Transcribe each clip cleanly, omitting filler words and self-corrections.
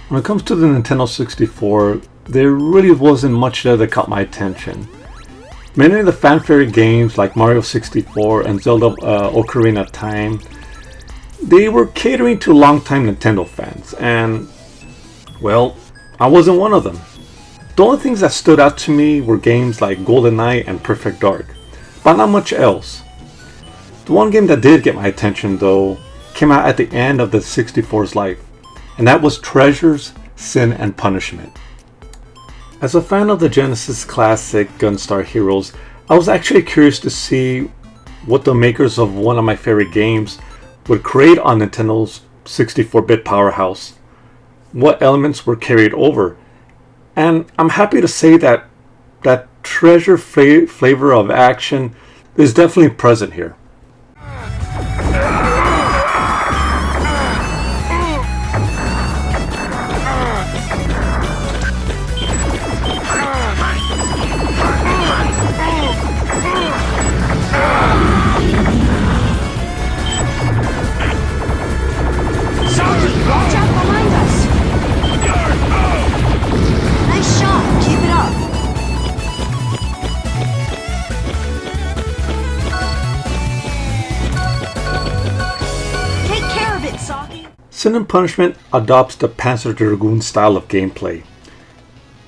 When it comes to the Nintendo 64, there really wasn't much there that caught my attention. Many of the fanfare games like Mario 64 and Zelda Ocarina of Time, they were catering to longtime Nintendo fans, and, well, I wasn't one of them. The only things that stood out to me were games like GoldenEye and Perfect Dark, but not much else. The one game that did get my attention, though, came out at the end of the 64's life, and that was Treasures, Sin, and Punishment. As a fan of the Genesis classic Gunstar Heroes, I was actually curious to see what the makers of one of my favorite games would create on Nintendo's 64-bit powerhouse. What elements were carried over. And I'm happy to say that that treasure flavor of action is definitely present here. Sin and Punishment adopts the Panzer Dragoon style of gameplay.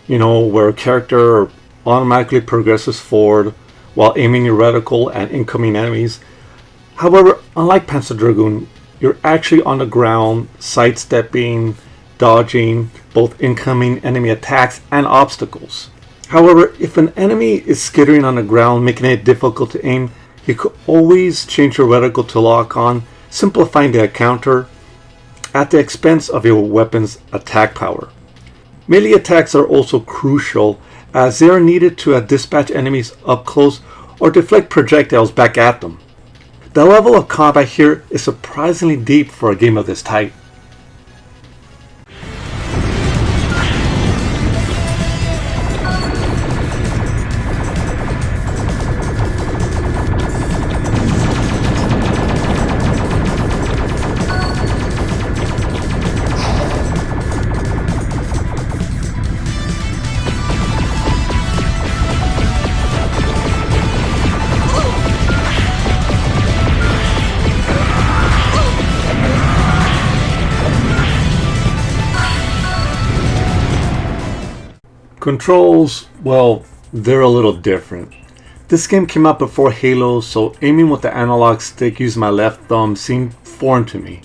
Where a character automatically progresses forward while aiming your reticle at incoming enemies. However, unlike Panzer Dragoon, you're actually on the ground, sidestepping, dodging both incoming enemy attacks and obstacles. However, if an enemy is skittering on the ground, making it difficult to aim, you could always change your reticle to lock on, simplifying the encounter at the expense of your weapon's attack power. Melee attacks are also crucial as they are needed to dispatch enemies up close or deflect projectiles back at them. The level of combat here is surprisingly deep for a game of this type. Controls, well, they're a little different. This game came out before Halo, so aiming with the analog stick using my left thumb seemed foreign to me.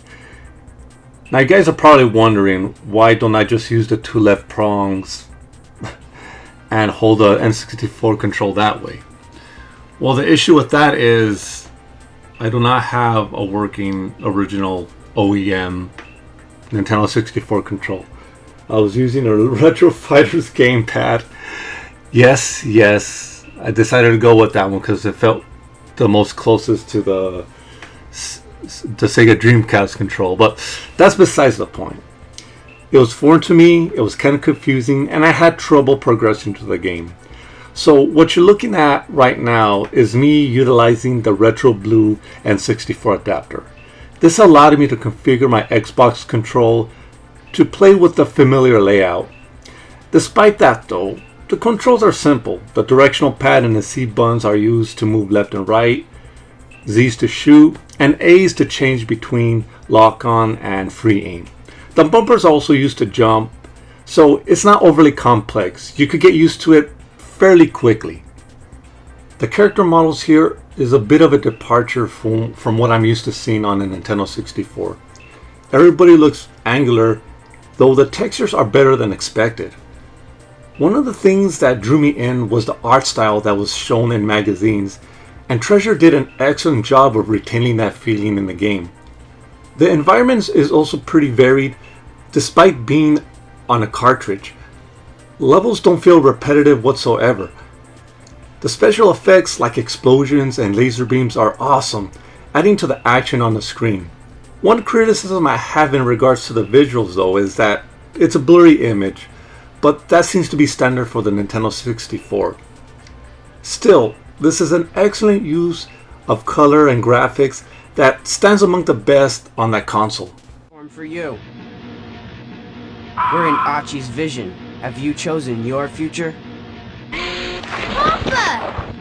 Now you guys are probably wondering, why don't I just use the two left prongs and hold the N64 control that way? Well, the issue with that is I do not have a working original OEM Nintendo 64 control. I was using a Retro Fighters gamepad. Yes, I decided to go with that one because it felt the most closest to the Sega Dreamcast control, but that's besides the point. It was foreign to me, it was kind of confusing, and I had trouble progressing through the game. So what you're looking at right now is me utilizing the Retro Blue N64 adapter. This allowed me to configure my Xbox control to play with the familiar layout. Despite that though, the controls are simple. The directional pad and the C buttons are used to move left and right, Z's to shoot, and A's to change between lock-on and free aim. The bumpers are also used to jump, so it's not overly complex. You could get used to it fairly quickly. The character models here is a bit of a departure from what I'm used to seeing on the Nintendo 64. Everybody looks angular, though the textures are better than expected. One of the things that drew me in was the art style that was shown in magazines, and Treasure did an excellent job of retaining that feeling in the game. The environment is also pretty varied, despite being on a cartridge. Levels don't feel repetitive whatsoever. The special effects like explosions and laser beams are awesome, adding to the action on the screen. One criticism I have in regards to the visuals though is that it's a blurry image, but that seems to be standard for the Nintendo 64. Still, this is an excellent use of color and graphics that stands among the best on that console. For you. We're in Achi's vision. Have you chosen your future? Papa!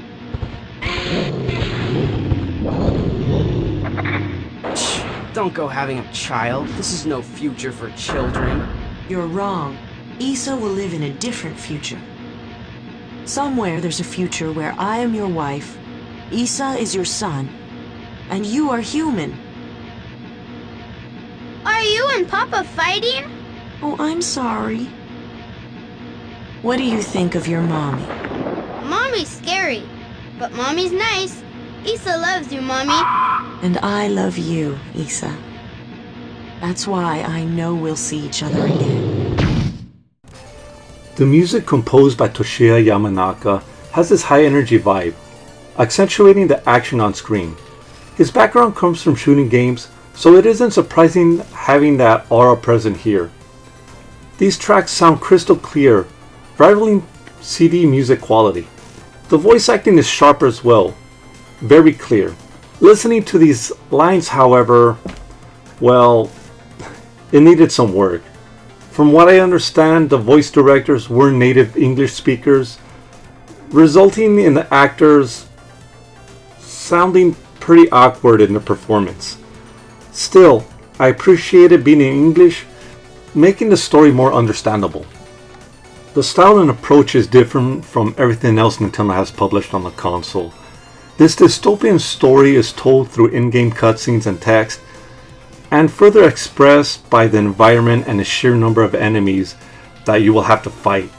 Shh, don't go having a child. This is no future for children. You're wrong. Issa will live in a different future. Somewhere there's a future where I am your wife, Issa is your son, and you are human. Are you and Papa fighting? Oh, I'm sorry. What do you think of your mommy? Mommy's scary, but Mommy's nice. Issa loves you, Mommy. And I love you, Issa. That's why I know we'll see each other again. The music composed by Toshiya Yamanaka has this high-energy vibe, accentuating the action on screen. His background comes from shooting games, so it isn't surprising having that aura present here. These tracks sound crystal clear, rivaling CD music quality. The voice acting is sharp as well, very clear. Listening to these lines, however, well, it needed some work. From what I understand, the voice directors were native English speakers, resulting in the actors sounding pretty awkward in the performance. Still, I appreciated being in English, making the story more understandable. The style and approach is different from everything else Nintendo has published on the console. This dystopian story is told through in-game cutscenes and text, and further expressed by the environment and the sheer number of enemies that you will have to fight.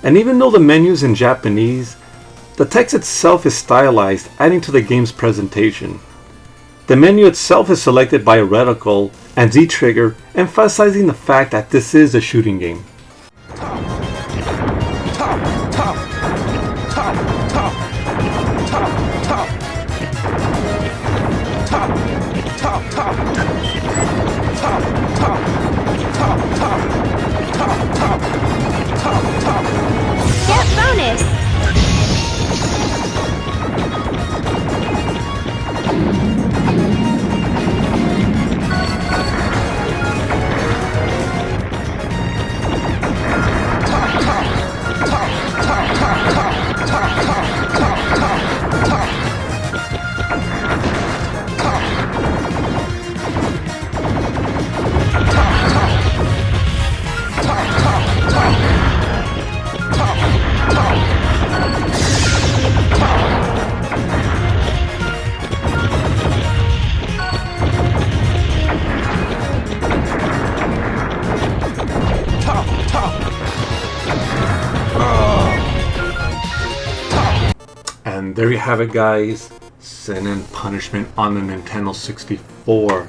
And even though the menu is in Japanese, the text itself is stylized, adding to the game's presentation. The menu itself is selected by a reticle and Z-trigger, emphasizing the fact that this is a shooting game. Get bonus! And there you have it, guys. Sin and Punishment on the Nintendo 64.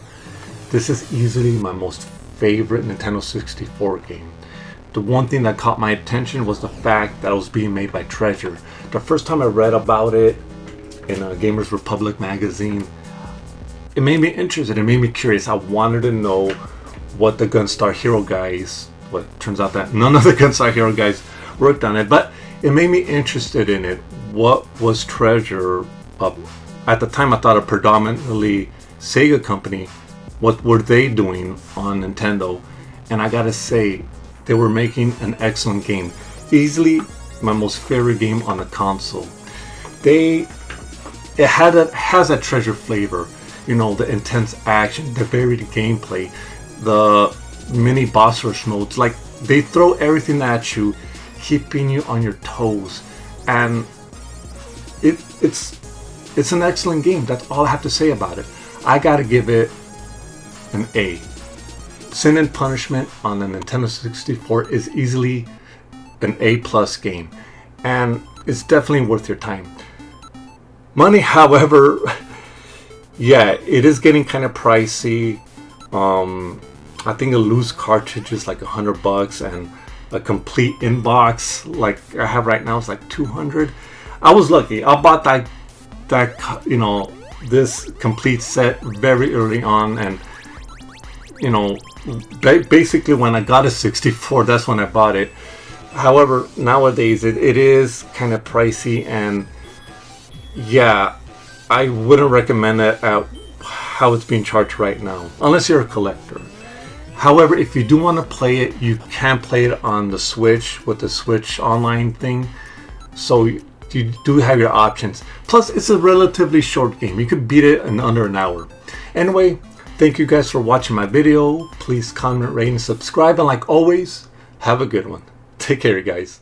This is easily my most favorite Nintendo 64 game. The one thing that caught my attention was the fact that it was being made by Treasure. The first time I read about it in a Gamers Republic magazine, it made me interested, it made me curious. I wanted to know what the Gunstar Hero guys, what turns out that none of the Gunstar Hero guys worked on it, but it made me interested in it. What was Treasure up? At the time I thought a predominantly Sega company. What were they doing on Nintendo? And I gotta say, they were making an excellent game. Easily my most favorite game on the console. It has a Treasure flavor. You know, the intense action, the varied gameplay, the mini boss rush modes. Like, they throw everything at you, keeping you on your toes. And it's an excellent game. That's all I have to say about it. I gotta give it an A. Sin and Punishment on the Nintendo 64 is easily an A+ game, and it's definitely worth your time. Money, however, yeah, it is getting kind of pricey. I think a loose cartridge is like $100, and a complete inbox like I have right now is like $200. I was lucky. I bought that this complete set very early on, and basically when I got a 64, that's when I bought it. However, nowadays it is kind of pricey, and yeah, I wouldn't recommend it at how it's being charged right now, unless you're a collector. However, if you do want to play it, you can play it on the Switch with the Switch online thing. So you do have your options. Plus, it's a relatively short game. You could beat it in under an hour. Anyway, thank you guys for watching my video. Please comment, rate, and subscribe. And like always, have a good one. Take care, guys.